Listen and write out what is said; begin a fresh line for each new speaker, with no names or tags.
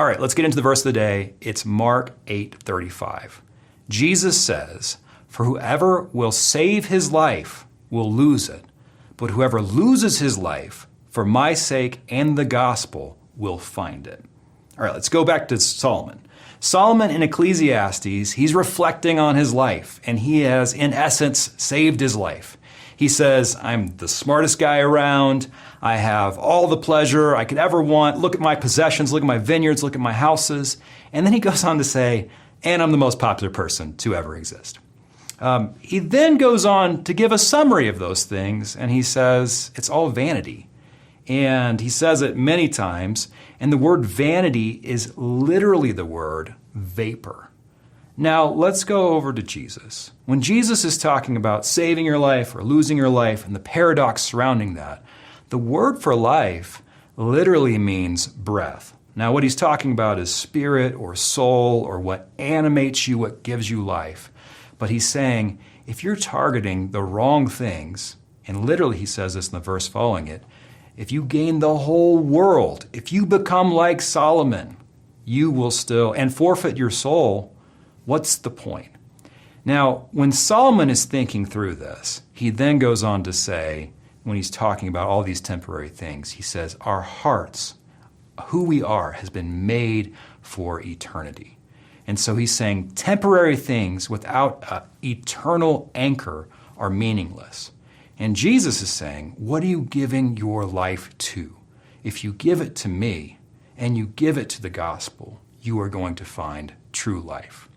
All right, let's get into the verse of the day. It's Mark 8:35. Jesus says, "For whoever will save his life will lose it, but whoever loses his life for my sake and the gospel will find it." All right, let's go back to Solomon. Solomon in Ecclesiastes, he's reflecting on his life, and he has, in essence, saved his life. He says, "I'm the smartest guy around. I have all the pleasure I could ever want. Look at my possessions, look at my vineyards, look at my houses." And then he goes on to say, "And I'm the most popular person to ever exist." He then goes on to give a summary of those things, and he says, it's all vanity. And he says it many times, and the word vanity is literally the word vapor. Now, let's go over to Jesus. When Jesus is talking about saving your life or losing your life and the paradox surrounding that, the word for life literally means breath. Now, what he's talking about is spirit or soul or what animates you, what gives you life. But he's saying, if you're targeting the wrong things, and literally he says this in the verse following it, if you gain the whole world, if you become like Solomon, you will still, and forfeit your soul, what's the point? Now, when Solomon is thinking through this, he then goes on to say, when he's talking about all these temporary things, he says, our hearts, who we are, has been made for eternity. And so he's saying temporary things without an eternal anchor are meaningless. And Jesus is saying, what are you giving your life to? If you give it to me and you give it to the gospel, you are going to find true life.